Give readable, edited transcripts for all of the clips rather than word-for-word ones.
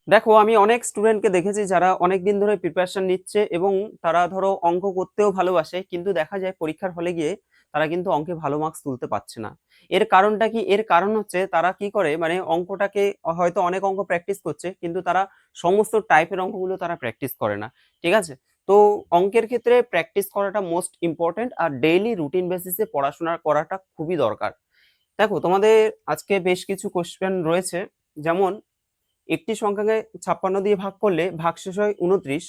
দেখো, আমি অনেক স্টুডেন্টকে দেখেছি যারা অনেক দিন ধরে প্রিপারেশন নিচ্ছে এবং তারা ধরো অঙ্ক করতেও ভালোবাসে, কিন্তু দেখা যায় পরীক্ষার হলে গিয়ে তারা কিন্তু অঙ্কে ভালো মার্কস তুলতে পারছে না। এর কারণটা কি? এর কারণ হচ্ছে তারা কি করে, মানে অঙ্কটাকে হয়তো অনেক অঙ্ক প্র্যাকটিস করছে, কিন্তু তারা সমস্ত টাইপের অঙ্কগুলো তারা প্র্যাকটিস করে না। ঠিক আছে? তো অঙ্কের ক্ষেত্রে প্র্যাকটিস করাটা মোস্ট ইম্পর্টেন্ট, আর ডেইলি রুটিন বেসিসে পড়াশোনা করাটা খুবই দরকার। দেখো, তোমাদের আজকে বেশ কিছু কোশ্চেন রয়েছে। যেমন, একটি সংখ্যাকে 56 দিয়ে ভাগ করলে ভাগশেষ হয় 29।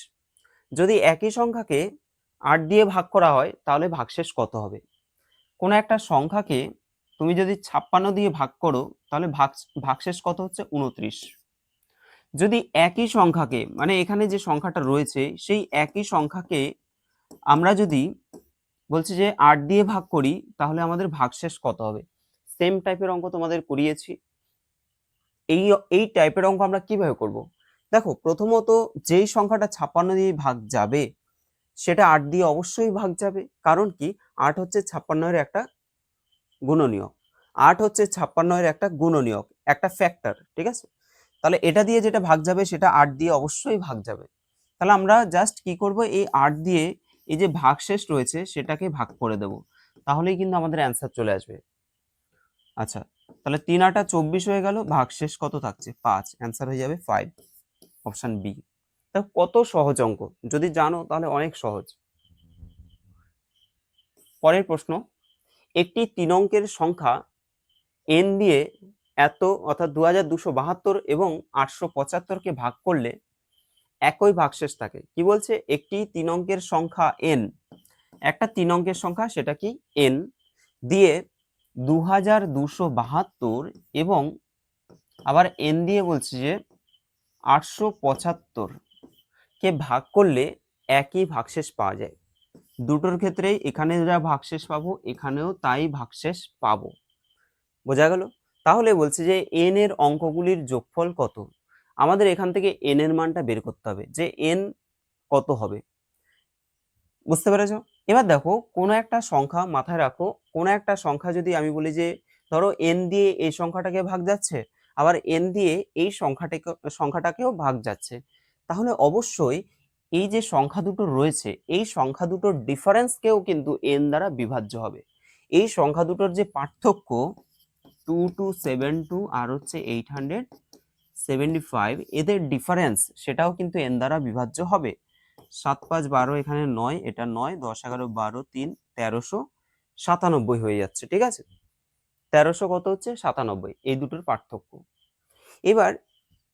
যদি একই সংখ্যাকে 8 দিয়ে ভাগ করা হয় তাহলে ভাগশেষ কত হবে? কোনো একটা সংখ্যাকে তুমি যদি 56 দিয়ে ভাগ করো তাহলে ভাগশেষ কত হচ্ছে? 29। যদি একই সংখ্যাকে, মানে এখানে যে সংখ্যাটা রয়েছে সেই একই সংখ্যাকে আমরা যদি বলছি যে 8 দিয়ে ভাগ করি তাহলে আমাদের ভাগশেষ কত হবে? সেম টাইপের অঙ্ক তোমাদের করিয়েছি। এই এই টাইপের অঙ্ক আমরা কিভাবে করব? দেখো, প্রথমত যেই সংখ্যাটা 56 দিয়ে ভাগ যাবে সেটা 8 দিয়ে অবশ্যই ভাগ যাবে। কারণ কি? 8 হচ্ছে 56 এর একটা গুণনীয়ক। 8 হচ্ছে 56 এর একটা গুণনীয়ক, একটা ফ্যাক্টর। ঠিক আছে? তাহলে এটা দিয়ে যেটা ভাগ যাবে সেটা 8 দিয়ে অবশ্যই ভাগ যাবে। তাহলে আমরা জাস্ট কি করব, এই 8 দিয়ে এই যে ভাগশেষ রয়েছে সেটাকে ভাগ করে দেব, তাহলেই কিন্তু আমাদের অ্যান্সার চলে আসবে। আচ্ছা, তাহলে 3 8 24 হয়ে গেল, ভাগশেষ কত থাকছে? 5। অ্যান্সার হয়ে যাবে 5, অপশন বি। তা কত সহজ অঙ্ক, যদি জানো তাহলে অনেক সহজ। পরের প্রশ্ন, একটি 3 অঙ্কের সংখ্যা n দিয়ে এত, অর্থাৎ 2272 এবং 875 কে ভাগ করলে একই ভাগশেষ থাকে। কি বলছে? একটি 3 অঙ্কের সংখ্যা n, একটা 3 অঙ্কের সংখ্যা, সেটা কি n দিয়ে 2272 এবং আবার n দিয়ে বলছে যে 875 কে ভাগ করলে একই ভাগশেষ পাওয়া যায়। দুটোর ক্ষেত্রেই এখানে যা ভাগশেষ পাবো এখানেও তাই ভাগশেষ পাবো। বোঝা গেল? তাহলে বলছে যে n এর অঙ্কগুলির যোগফল কত? আমাদের এখান থেকে n এর মানটা বের করতে হবে যে n কত হবে। বুঝতে পেরেছো? এবার দেখো, কোনো একটা সংখ্যা মাথায় রাখো, কোনো একটা সংখ্যা যদি আমি বলি যে ধরো n দিয়ে এই সংখ্যাটাকে ভাগ যাচ্ছে, আবার n দিয়ে এই সংখ্যাটাকেও ভাগ যাচ্ছে, তাহলে অবশ্যই এই যে সংখ্যা দুটো রয়েছে এই সংখ্যা দুটোর ডিফারেন্সকেও কিন্তু n দ্বারা বিভাজ্য হবে। এই সংখ্যা দুটোর যে পার্থক্য 2272 আর হচ্ছে 875, এদের ডিফারেন্স সেটাও কিন্তু n দ্বারা বিভাজ্য হবে। 7 5 12, এখানে 9, এটা 9, 10 11 12 3 1397 হয়ে যাচ্ছে। ঠিক আছে? 1300 কত হচ্ছে? 97, এই দুটোর পার্থক্য। এবার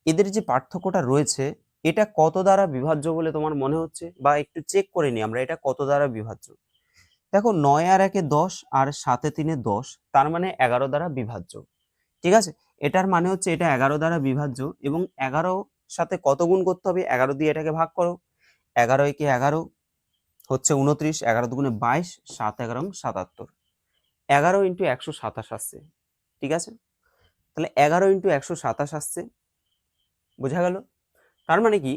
এদের যে পার্থক্যটা রয়েছে এটা কত দ্বারা বিভাজ্য বলে তোমার মনে হচ্ছে, বা একটু চেক করে নি আমরা এটা কত দ্বারা বিভাজ্য। দেখো, 9 আর 1 10 আর 7 3 10, তার মানে 11 দ্বারা বিভাজ্য। ঠিক আছে? এটার মানে হচ্ছে এটা 11 দ্বারা বিভাজ্য, এবং 11 সাথে কত গুণ করতে হবে? 11 দিয়ে এটাকে ভাগ করো। 11 একে 11 হচ্ছে 29, 11 দুগুণে 22, 7 11 77, 11 ইন্টু 127 আসছে। ঠিক আছে? তাহলে 11 ইন্টু 127 আসছে। বোঝা গেল? তার মানে কি?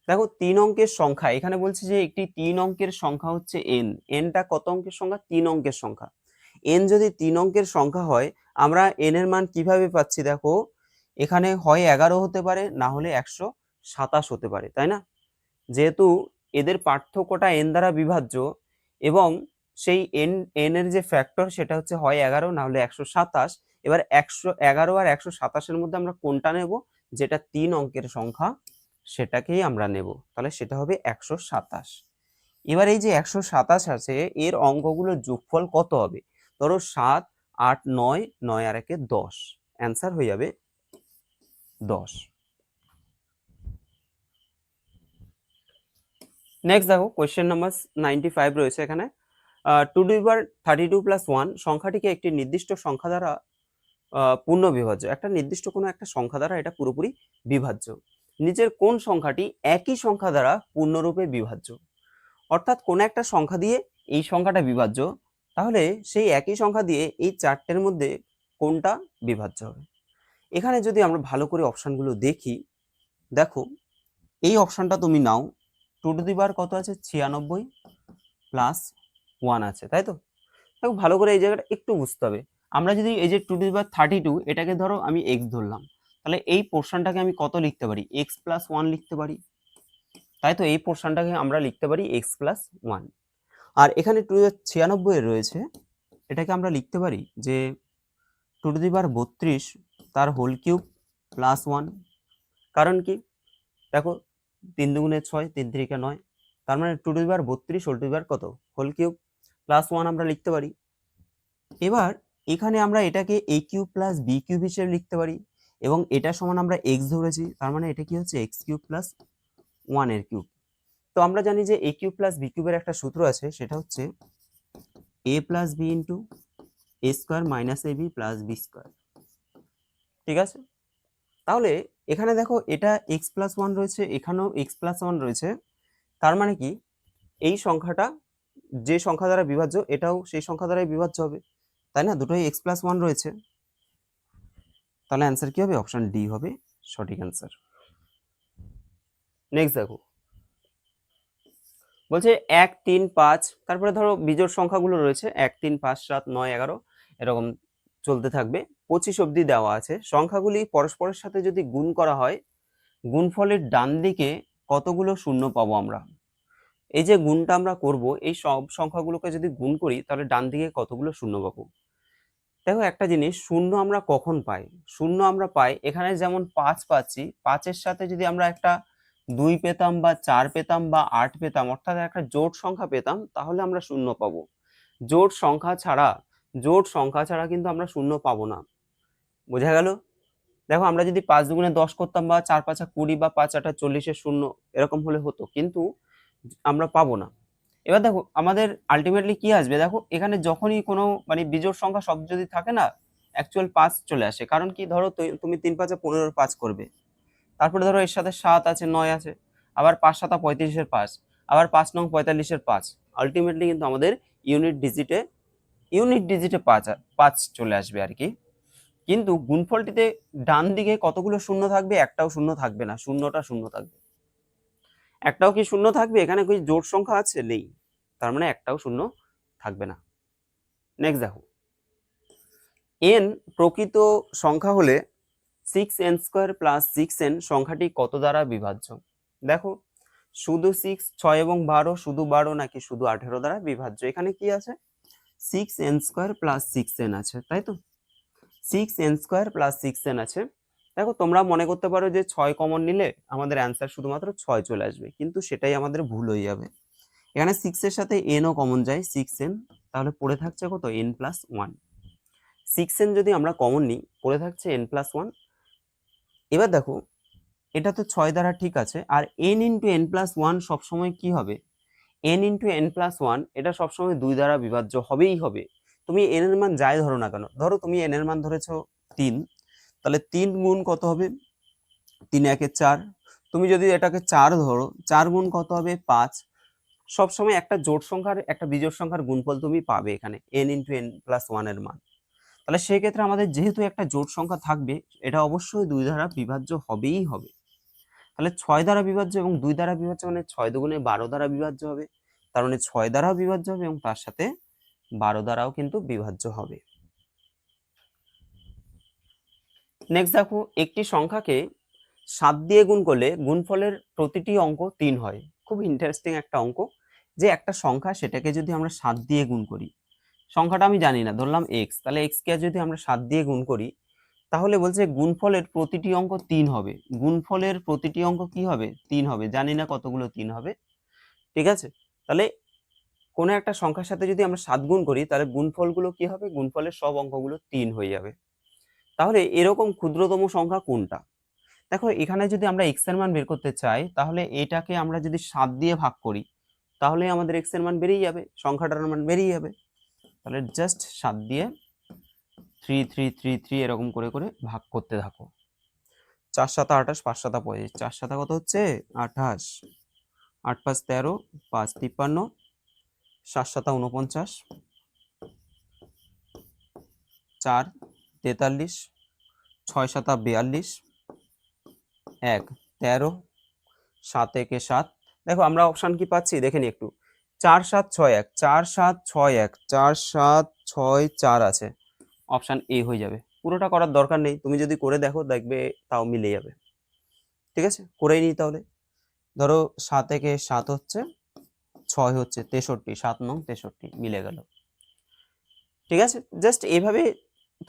দেখো, 3 অঙ্কের সংখ্যা, এখানে বলছে যে একটি 3 অঙ্কের সংখ্যা হচ্ছে n। nটা কত অঙ্কের সংখ্যা? 3 অঙ্কের সংখ্যা। n যদি 3 অঙ্কের সংখ্যা হয়, আমরা n এর মান কিভাবে পাচ্ছি? দেখো, এখানে হয় 11 হতে পারে, না হলে 127 হতে পারে, তাই না? যেহেতু এদের পার্থক্যটা n দ্বারা বিভাজ্য, এবং সেই n এর যে ফ্যাক্টর সেটা হচ্ছে হয় 11 না হলে 127। এবার 111 আর 127 এর মধ্যে আমরা কোনটা নেব? যেটা 3 অঙ্কের সংখ্যা সেটাকেই আমরা নেব, তাহলে সেটা হবে 127। এবার এই যে 127 আছে এর অঙ্কগুলোর যোগফল কত হবে? ধরো 7 8 9, 9 আর 1 10, অ্যান্সার হয়ে যাবে 10। নেক্সট দেখো, কোয়েশ্চেন নাম্বার 95 রয়েছে এখানে। 2^32 + 1 সংখ্যাটিকে একটি নির্দিষ্ট সংখ্যা দ্বারা পূর্ণ বিভাজ্য। একটা নির্দিষ্ট কোনো একটা সংখ্যা দ্বারা এটা পুরোপুরি বিভাজ্য। নিচের কোন সংখ্যাটি একই সংখ্যা দ্বারা পূর্ণরূপে বিভাজ্য? অর্থাৎ কোন একটা সংখ্যা দিয়ে এই সংখ্যাটা বিভাজ্য, তাহলে সেই একই সংখ্যা দিয়ে এই চারটের মধ্যে কোনটা বিভাজ্য হবে? এখানে যদি আমরা ভালো করে অপশনগুলো দেখি, দেখো এই অপশনটা তুমি নাও, 2^, কত আছে? 96 প্লাস 1 আছে, তাই তো? দেখো, ভালো করে এই জায়গাটা একটু বুঝতে হবে। আমরা যদি এই যে 2^32 এটাকে ধরো আমি x ধরলাম, তাহলে এই পোর্শনটাকে আমি কত লিখতে পারি, x প্লাস 1 লিখতে পারি, তাই তো এই পোর্শনটাকে আমরা লিখতে পারি x প্লাস 1। আর এখানে 296 রয়েছে, এটাকে আমরা লিখতে পারি যে 2^32 তার হোল কিউব প্লাস 1। কারণ কি দেখো 3 দুগুণে 6, 3 3 9, তার মানে 2^32 হোল টু দি পাওয়ার কত, হোল কিউব প্লাস 1 আমরা লিখতে পারি। এবার এখানে আমরা এটাকে a cube plus b cube হিসেবে লিখতে পারি, এবং এটা সমান আমরা x ধরেছি, তার মানে এটা কি হচ্ছে x কিউব প্লাস 1 এর কিউব। তো আমরা জানি যে a কিউব প্লাস b কিউবের একটা সূত্র আছে, সেটা হচ্ছে a plus b into a square minus ab plus b square. ঠিক আছে, তাহলে এখানে দেখো এটা x প্লাস 1 রয়েছে, এখানেও x প্লাস 1 রয়েছে, তার মানে কি এই সংখ্যাটা যে সংখ্যা দ্বারা বিভাজ্য এটাও সেই সংখ্যা দ্বারাই বিভাজ্য হবে, তাই না, দুটোই x প্লাস 1 রয়েছে। তাহলে অ্যান্সার কি হবে, অপশন ডি হবে সঠিক অ্যান্সার। নেক্সট দেখো বলছে 1 3 5, তারপরে ধরো বিজোড় সংখ্যাগুলো রয়েছে 1 3 5 7 9 11 এরকম চলতে থাকবে, 25 অবধি দেওয়া আছে। সংখ্যাগুলি পরস্পরের সাথে যদি গুণ করা হয়, গুণফলের ডান দিকে কতগুলো শূন্য পাবো আমরা। এই যে গুণটা আমরা করব, এই সব সংখ্যাগুলোকে যদি গুণ করি তাহলে ডান দিকে কতগুলো শূন্য পাবো। দেখো একটা জিনিস, শূন্য আমরা কখন পাই, শূন্য আমরা পাই এখানে যেমন 5 পাচ্ছি, 5-এর সাথে যদি আমরা একটা 2 পেতাম বা 4 পেতাম বা 8 পেতাম, অর্থাৎ একটা জোড় সংখ্যা পেতাম, তাহলে আমরা শূন্য পাবো। জোড় সংখ্যা ছাড়া কিন্তু আমরা শূন্য পাবো না। বোঝা গেল? দেখো আমরা যদি 5 দুগুণে 10 করতাম বা 4 5 20 বা 5 8 40 শূন্য এরকম হলে হতো, কিন্তু আমরা পাবো না। এবার দেখো আমাদের আলটিমেটলি কি আসবে, দেখো এখানে যখনই কোনো মানে বিজোড় সংখ্যা শব্দ যদি থাকে না, অ্যাকচুয়াল 5 চলে আসে। কারণ কি, ধরো তুমি 3 5 15 5 করবে, তারপরে ধরো এর সাথে 7 আছে 9 আছে, আবার 5 7 35 এর 5, আবার 5 9 45 এর 5, আলটিমেটলি কিন্তু আমাদের ইউনিট ডিজিটে 5 চলে আসবে আর কি। কিন্তু গুণফলটিতে ডান দিকে কতগুলো শূন্য থাকবে, একটাও শূন্য থাকবে না, শূন্যটা শূন্য থাকবে। একটাও কি শূন্য থাকবে, এখানে কি জোড় সংখ্যা আছে, নেই, তার মানে একটাও শূন্য থাকবে না। নেক্সট দেখো, n প্রকৃত সংখ্যা হলে 6n² প্লাস 6n সংখ্যাটি কত দ্বারা বিভাজ্য। দেখো শুধু 6 6 এবং 12, শুধু 12 নাকি শুধু 18 দ্বারা বিভাজ্য। এখানে কি আছে, 6n² প্লাস 6n আছে, তাই তো 6n² প্লাস 6n আছে। দেখো তোমরা মনে করতে পারো যে 6 কমন নিলে আমাদের অ্যান্সার শুধুমাত্র 6 চলে আসবে, কিন্তু সেটাই আমাদের ভুল হয়ে যাবে। এখানে 6 এর সাথে nও কমন যায়, 6n, তাহলে পড়ে থাকছে কত, n প্লাস 1। 6n যদি আমরা কমন নিই, পড়ে থাকছে n প্লাস 1। এবার দেখো এটা তো 6 দ্বারা ঠিক আছে, আর n ইন্টু n প্লাস 1 সবসময় কি হবে, n ইন্টু n প্লাস 1 এটা সবসময় 2 দ্বারা বিভাজ্য হবেই হবে। তুমি n এর মান যাই ধরো না কেন, ধরো তুমি n এর মান ধরেছো 3, তাহলে 3 গুণ কত হবে, 3 1 4। তুমি যদি এটাকে 4 ধরো, 4 গুণ কত হবে, 5। সবসময় একটা জোড় সংখ্যার একটা বিজোড় সংখ্যার গুণফল তুমি পাবে এখানে n ইন্টু n প্লাস 1 এর মান। তাহলে সেই ক্ষেত্রে আমাদের যেহেতু একটা জোড় সংখ্যা থাকবে, এটা অবশ্যই 2 দ্বারা বিভাজ্য হবেই হবে। তাহলে 6 দ্বারা বিভাজ্য এবং 2 দ্বারা বিভাজ্য মানে 6 দুগুণে 12 দ্বারা বিভাজ্য হবে, তার মানে 6 দ্বারাও বিভাজ্য হবে এবং তার সাথে 12 দ্বারাও কিন্তু বিভাজ্য হবে। নেক্সট দেখো, একটি সংখ্যাকে 7 দিয়ে গুণ করলে গুণফলের প্রতিটি অঙ্ক 3 হয়। খুব ইন্টারেস্টিং একটা অঙ্ক, যে একটা সংখ্যা সেটাকে যদি আমরা 7 দিয়ে গুণ করি, সংখ্যাটা আমি জানি না, ধরলাম x, তাহলে x কে যদি আমরা 7 দিয়ে গুণ করি, তাহলে বলছে গুণফলের প্রতিটি অঙ্ক 3 হবে। গুণফলের প্রতিটি অঙ্ক কি হবে, 3 হবে, জানি না কতগুলো 3 হবে। ঠিক আছে, তাহলে কোনো একটা সংখ্যার সাথে যদি আমরা 7 গুণ করি, তাহলে গুণফলগুলো কি হবে, গুণফলের সব অঙ্কগুলো 3 হয়ে যাবে। তাহলে এরকম ক্ষুদ্রতম সংখ্যা কোনটা। দেখো এখানে যদি আমরা x এর মান বের করতে চাই, তাহলে এটাকে আমরা যদি 7 দিয়ে ভাগ করি, তাহলে আমাদের x এর মান বেরিয়ে যাবে, সংখ্যাটার মান বেরিয়ে যাবে। তাহলে জাস্ট 7 দিয়ে 3 3 3 3 এরকম করে করে ভাগ করতে থাকো। 4 7 28, 5 7 25, 4 7 কত হচ্ছে 28, 8 5 13, 5 53, 7 7 49, 4 43, 6 7 42, 1 13, 7 1 7। দেখো আমরা অপশন কি পাচ্ছি দেখে নি একটু, 4 7 6 1, 4 7 6 1, 4 7 6 4 আছে, অপশন এ হয়ে যাবে। পুরোটা করার দরকার নেই, তুমি যদি করে দেখো দেখবে তাও মিলে যাবে। ঠিক আছে, করেই নিই তাহলে। ধরো 7 একে 7 হচ্ছে, 6 হচ্ছে 63, 7 নং 63 মিলে গেল। ঠিক আছে, জাস্ট এইভাবে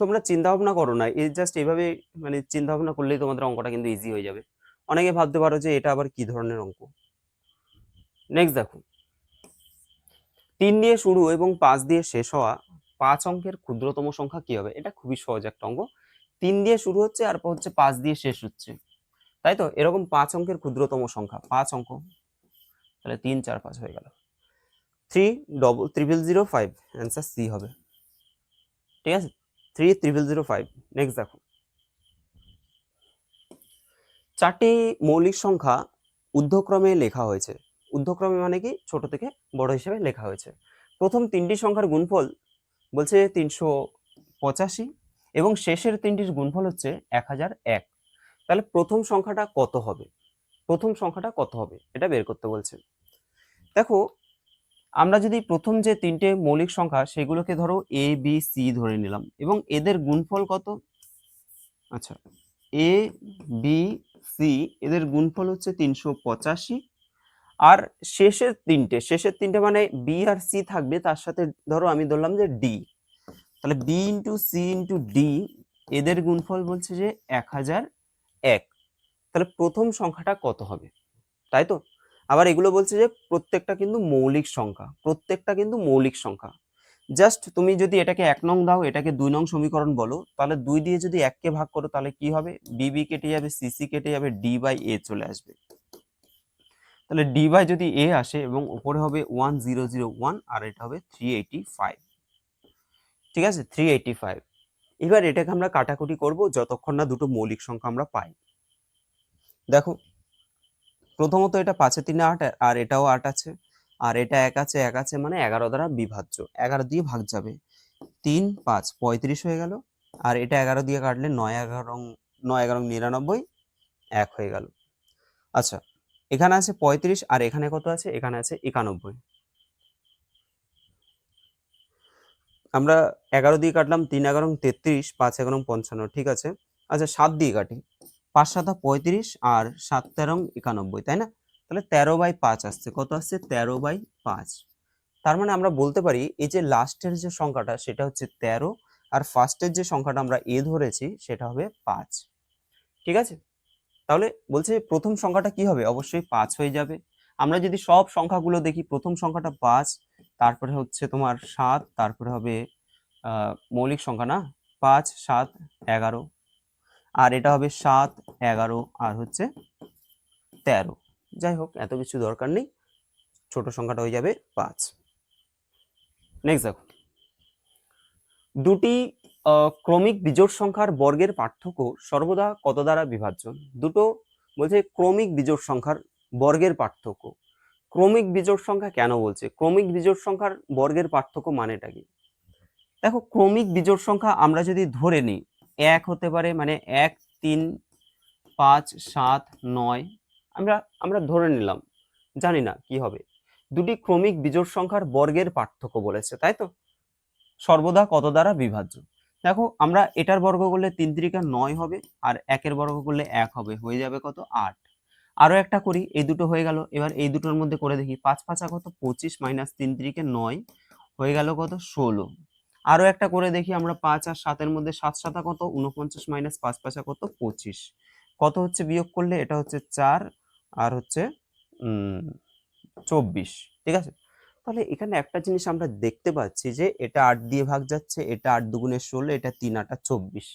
তোমরা চিন্তা ভাবনা করো না, এই জাস্ট এইভাবে মানে চিন্তা ভাবনা করলেই তোমাদের অঙ্কটা কিন্তু ইজি হয়ে যাবে। অনেকে ভাবতে পারো যে এটা আবার কি ধরনের অঙ্ক। নেক্সট দেখো, 3 দিয়ে শুরু এবং 5 দিয়ে শেষ হওয়া 5 অঙ্কের ক্ষুদ্রতম সংখ্যা কি হবে? এটা খুবই সহজ একটা অঙ্ক। 3 দিয়ে শুরু হচ্ছে আর হচ্ছে 5 দিয়ে শেষ হচ্ছে, তাই তো? এরকম 5 অঙ্কের ক্ষুদ্রতম সংখ্যা, 5 অঙ্ক, তাহলে 3 4 5 হয়ে গেল। 30005, অ্যান্সার সি হবে। ঠিক আছে, 30005। নেক্সট দেখো, 4টি মৌলিক সংখ্যা ঊর্ধ্বক্রমে লেখা হয়েছে। ঊর্ধ্বক্রমে মানে কি? ছোট থেকে বড় হিসেবে লেখা হয়েছে। প্রথম 3টি সংখ্যার গুণফল বলছে 385 এবং শেষের 3টির গুণফল হচ্ছে 1001। তাহলে প্রথম সংখ্যাটা কত হবে? প্রথম সংখ্যাটা কত হবে এটা বের করতে বলছে। দেখো, আমরা যদি প্রথম যে 3টে মৌলিক সংখ্যা সেগুলোকে ধরো এ বি সি ধরে নিলাম এবং এদের গুণফল কত? আচ্ছা, এ বি সি এদের গুণফল হচ্ছে 385, আর শেষের তিনটে মানে বি আর সি থাকবে, তার সাথে ধরো আমি ধরলাম যে ডি, তাহলে B into C into D এদের গুণফল বলছে যে 1001। তাহলে প্রথম সংখ্যাটা কত হবে, তাই তো? আবার এগুলো বলছে যে প্রত্যেকটা কিন্তু মৌলিক সংখ্যা, প্রত্যেকটা কিন্তু মৌলিক সংখ্যা। জাস্ট তুমি যদি এটাকে 1 নং দাও, এটাকে 2 নং সমীকরণ বলো, তাহলে 2 দিয়ে যদি 1 কে ভাগ করো তাহলে কি হবে? বিবি কেটে যাবে, সিসি কেটে যাবে, ডি বাই এ চলে আসবে। তাহলে ডি বাই যদি এ আসে এবং উপরে হবে 1001 আর এটা হবে 385। ঠিক আছে, 385। এবার এটাকে আমরা কাটাকুটি করব যতক্ষণ না দুটো মৌলিক সংখ্যা আমরা পাই। দেখো, প্রথমত এটা 5 এ 3 8 আর এটাও 8 আছে, আর এটা 1 আছে 1 আছে, মানে 11 দ্বারা বিভাজ্য, 11 দিয়ে ভাগ যাবে। 3 5 35 হয়ে গেল, আর এটা 11 দিয়ে কাটলে 9 11 9 11 99, 1 হয়ে গেল। আচ্ছা, এখানে আছে 35 আর এখানে কত আছে? এখানে আছে 91। আমরা 11 দিয়ে কাটলাম, 3 11 33, 5 11 55, ঠিক আছে। আচ্ছা, 7 দিয়ে কাটি, 5 7 35 আর 7 13 91, তাই না? তাহলে 13/5 আসছে, কত আসছে? 13/5। তার মানে আমরা বলতে পারি এই যে লাস্টের যে সংখ্যাটা সেটা হচ্ছে 13, আর ফার্স্টের যে সংখ্যাটা আমরা এ ধরেছি সেটা হবে 5। ঠিক আছে, তাহলে বলছে প্রথম সংখ্যাটা কি হবে? অবশ্যই 5 হয়ে যাবে। আমরা যদি সব সংখ্যাগুলো দেখি, প্রথম সংখ্যাটা 5, তারপরে হচ্ছে তোমার 7, তারপরে হবে মৌলিক সংখ্যা না, 5 7 11, আর এটা হবে 7 11 আর হচ্ছে 13। যাই হোক, এত কিছু দরকার নেই, ছোট সংখ্যাটা হয়ে যাবে 5। নেক্সট দেখো, দুটি ক্রমিক বিজোড় সংখ্যার বর্গের পার্থক্য সর্বদা কত দ্বারা বিভাজ্য? দুটো বলছে ক্রমিক বিজোড় সংখ্যার বর্গের পার্থক্য। ক্রমিক বিজোড় সংখ্যা কেন বলছে? ক্রমিক বিজোড় সংখ্যার বর্গের পার্থক্য মানেটা কি? দেখো, ক্রমিক বিজোড় সংখ্যা আমরা যদি ধরে নিই 1 হতে পারে, মানে 1 3 5 7 9, আমরা আমরা ধরে নিলাম, জানি না কি হবে। দুটি ক্রমিক বিজোড় সংখ্যার বর্গের পার্থক্য বলেছে, তাই তো? সর্বদা কত দ্বারা বিভাজ্য? দেখো, আমরা এটার বর্গ করলে 3 3 9 হবে, আর 1-এর বর্গ করলে 1 হবে, হয়ে যাবে কত? 8। আরো একটা করি, এই দুটো হয়ে গেল, এবার এই দুটোর মধ্যে করে দেখি, 5 5 কত? 25 মাইনাস 3 3 9, হয়ে গেল কত? 16। আরো একটা করে দেখি আমরা, 5 আর 7-এর মধ্যে 7 7 কত? 49 মাইনাস 5 5 কত? 25। কত হচ্ছে বিয়োগ করলে? এটা হচ্ছে 4 আর হচ্ছে 24। ঠিক আছে, তাহলে এখানে একটা জিনিস আমরা দেখতে পাচ্ছি যে এটা 8 দিয়ে ভাগ যাচ্ছে, এটা 8 দুগুণে 16, এটা 3 8 24।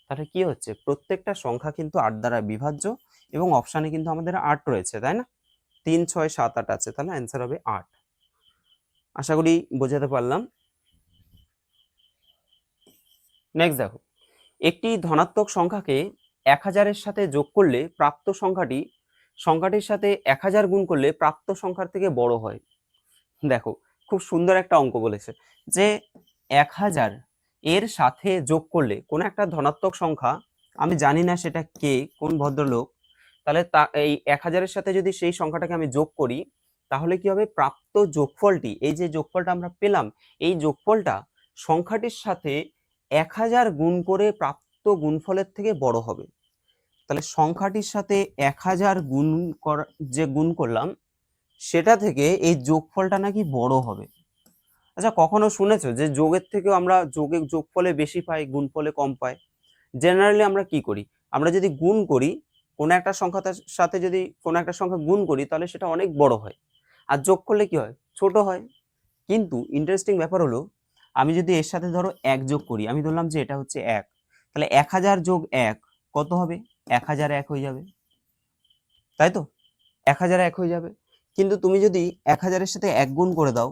তাহলে কি হচ্ছে? প্রত্যেকটা সংখ্যা কিন্তু 8 দ্বারা বিভাজ্য এবং অপশানে কিন্তু আমাদের 8 রয়েছে, তাই না? 3 6 7 8 আছে, তাহলে অ্যান্সার হবে 8। আশা করি বোঝাতে পারলাম। নেক্সট দেখো, একটি ধনাত্মক সংখ্যাকে 1000-এর সাথে যোগ করলে প্রাপ্ত সংখ্যাটির সাথে 1000 গুণ করলে প্রাপ্ত সংখ্যার থেকে বড় হয়। দেখো, খুব সুন্দর একটা অঙ্ক বলেছে যে 1000 এর সাথে যোগ করলে কোন একটা ধনাত্মক সংখ্যা, আমি জানি না সেটা কে, কোন ভদ্রলোক, তাহলে এই 1000-এর সাথে যদি সেই সংখ্যাটাকে আমি যোগ করি তাহলে কি হবে? প্রাপ্ত যোগফলটি, এই যে যোগফলটা আমরা পেলাম, এই যোগফলটা সংখ্যাটির সাথে 1000 গুণ করে প্রাপ্ত গুণফলের থেকে বড় হবে। তাহলে সংখ্যাটির সাথে 1000 গুণ করলাম সেটা থেকে এই যোগফলটা নাকি বড় হবে। আচ্ছা, কখনো শুনেছো যে যোগের থেকেও আমরা যোগফলে বেশি পাই, গুণফলে কম পাই? জেনারেলি আমরা কি করি, আমরা যদি গুণ করি কোনো একটা সংখ্যার সাথে, যদি কোনো একটা সংখ্যা গুণ করি তাহলে সেটা অনেক বড় হয়, আর যোগ করলে কি হয়, ছোট হয়। কিন্তু ইন্টারেস্টিং ব্যাপার হলো, আমি যদি এর সাথে ধরো 1 যোগ করি, আমি ধরলাম যে এটা হচ্ছে 1, তাহলে 1000 যোগ 1 কত হবে? 1001 হয়ে যাবে, তাই তো? 1001 হয়ে যাবে। কিন্তু তুমি যদি 1000-এর সাথে 1 গুণ করে দাও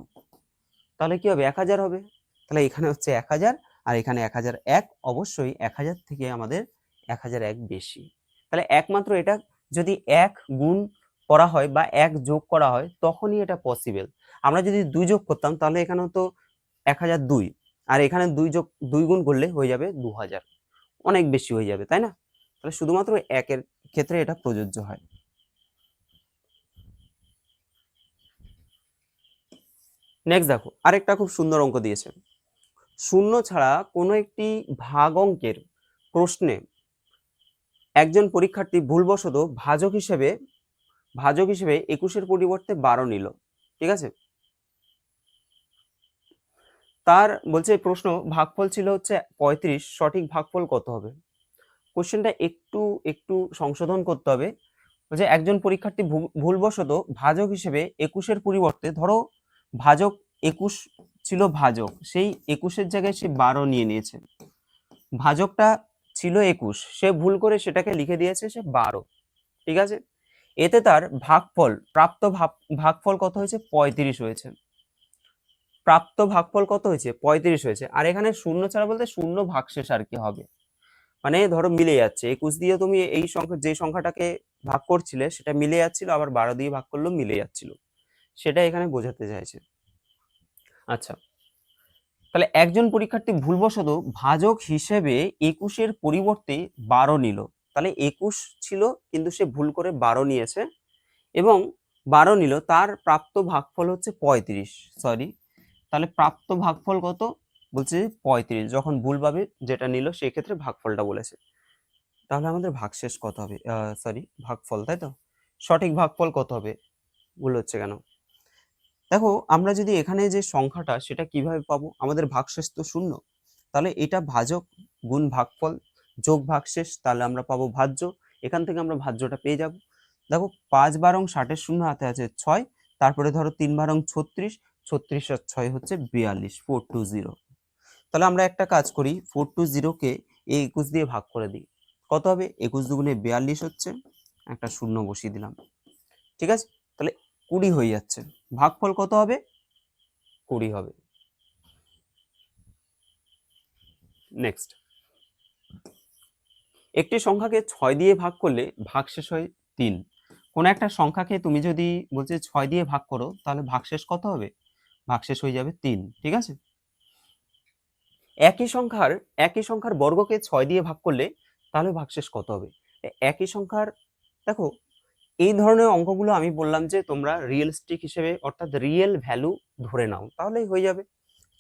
তাহলে কি হবে? 1000 হবে। তাহলে এখানে হচ্ছে 1000 আর এখানে 1001, অবশ্যই 1000 থেকে আমাদের 1001 বেশি। তাহলে একমাত্র এটা যদি 1 গুণ করা হয় বা 1 যোগ করা হয় তখনই এটা পসিবল। আমরা যদি 2 যোগ করতাম তাহলে এখানেও তো 1002, আর এখানে 2 গুণ করলে হয়ে যাবে 2000, অনেক বেশি হয়ে যাবে, তাই না? তাহলে শুধুমাত্র 1 এর ক্ষেত্রে এটা প্রযোজ্য হয়। নেক্সট দেখো, আরেকটা খুব সুন্দর অঙ্ক দিয়েছে। শূন্য ছাড়া কোনো একটি ভাগ অঙ্কের প্রশ্নে একজন পরীক্ষার্থী ভুলবশত ভাজক হিসেবে 21-এর পরিবর্তে 12 নিল। ঠিক আছে, তার বলছে প্রশ্ন, ভাগফল ছিল হচ্ছে 35, সঠিক ভাগফল কত হবে? কোশ্চেনটা একটু একটু সংশোধন করতে হবে। বলছে একজন পরীক্ষার্থী ভুলবশত ভাজক হিসেবে 21-এর পরিবর্তে, ধরো ভাজক 21 ছিল, ভাজক সেই 21-এর জায়গায় সে 12 নিয়ে নিয়েছে। ভাজকটা ছিল 21, সে ভুল করে সেটাকে লিখে দিয়েছে সে 12। ঠিক আছে, এতে তার ভাগফল কত হয়েছে? 35 হয়েছে। প্রাপ্ত ভাগফল কত হয়েছে? 35 হয়েছে। আর এখানে শূন্য ছাড়া বলতে শূন্য ভাগশেষ আর কি হবে, মানে ধরো মিলে যাচ্ছে, 21 দিয়ে তুমি এই সংখ্যা, যে সংখ্যাটাকে ভাগ করছিলে সেটা মিলে যাচ্ছিল, আবার 12 দিয়ে ভাগ করলেও মিলে যাচ্ছিল, সেটা এখানে বোঝাতে চাইছে। আচ্ছা, তাহলে একজন পরীক্ষার্থী ভুলবশত ভাজক হিসেবে 21-এর পরিবর্তে 12 নিল। তাহলে 21 ছিল কিন্তু সে ভুল করে 12 নিয়েছে এবং 12 নিল, তার প্রাপ্ত ভাগফল হচ্ছে 35। সরি, তাহলে প্রাপ্ত ভাগফল কত? বলছে 35, যখন ভুলভাবে যেটা নিল সেই ক্ষেত্রে ভাগফলটা বলেছে। তাহলে আমাদের ভাগশেষ কত হবে? সরি, ভাগফল, তাই তো? সঠিক ভাগফল কত হবে? ভুল হচ্ছে কেন? দেখো, আমরা যদি এখানে যে সংখ্যাটা সেটা কিভাবে পাবো, আমাদের ভাগশেষ তো শূন্য, তাহলে এটা ভাজক গুণ ভাগফল যোগ ভাগশেষ, তাহলে আমরা পাবো ভাজ্য। এখান থেকে আমরা ভাজ্যটা পেয়ে যাব। দেখো, 5 বারং 60-এর শূন্য হাতে আছে 6, তারপরে ধরো 3 বারং 36, 36 আর 6 হচ্ছে 42, 420। তাহলে আমরা একটা কাজ করি, 420-কে এই 21 দিয়ে ভাগ করে দিই। কত হবে? 21 দুগুণে 42 হচ্ছে, একটা শূন্য বসিয়ে দিলাম। ঠিক আছে, তাহলে 20 হয়ে যাচ্ছে। ভাগফল কত হবে? 20 হবে। নেক্সট, একটি সংখ্যাকে 6 দিয়ে ভাগ করলে ভাগশেষ হয় 3। কোন একটা সংখ্যাকে তুমি যদি বলছে 6 দিয়ে ভাগ করো তাহলে ভাগশেষ কত হবে? ভাগশেষ হয়ে যাবে 3। ঠিক আছে, একই সংখ্যার বর্গকে 6 দিয়ে ভাগ করলে তাহলে ভাগশেষ কত হবে? একই সংখ্যার, দেখো এই ধরনের অঙ্কগুলো আমি বললাম যে তোমরা রিয়েলিস্টিক হিসেবে, অর্থাৎ রিয়েল ভ্যালু ধরে নাও, তাহলেই হয়ে যাবে।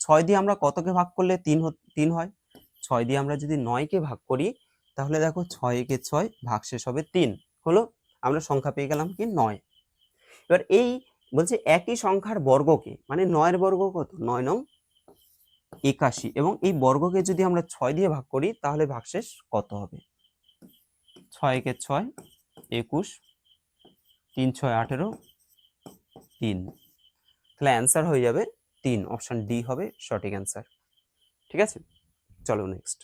6 দিয়ে আমরা কতকে ভাগ করলে 3 হয়? 6 দিয়ে আমরা যদি 9-কে ভাগ করি তাহলে দেখো 6 একে 6, ভাগশেষ হবে 3, হলো, আমরা সংখ্যা পেয়ে গেলাম কি? 9। এবার এই বলছে একই সংখ্যার বর্গকে, মানে 9-এর বর্গ কত? 9 9 81, এবং এই বর্গকে যদি আমরা 6 দিয়ে ভাগ করি তাহলে ভাগশেষ কত হবে? 6 একে 6, 21, 3 6 18, 3। তাহলে অ্যান্সার হয়ে যাবে 3, অপশন ডি হবে সঠিক অ্যান্সার। ঠিক আছে, চলো নেক্সট।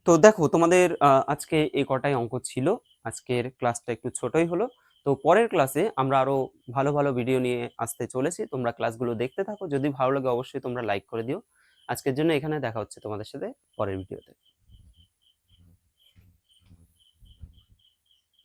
তো দেখো, তোমাদের আজকে এই কটাই অঙ্ক ছিল। আজকের ক্লাসটা একটু ছোটই হলো। তো পরের ক্লাসে আমরা আরো ভালো ভালো ভিডিও নিয়ে আসতে চলেছি, তোমরা ক্লাসগুলো দেখতে থাকো। যদি ভালো লাগে অবশ্যই তোমরা লাইক করে দিও। আজকের জন্য এখানে দেখা হচ্ছে তোমাদের সাথে পরের ভিডিওতে।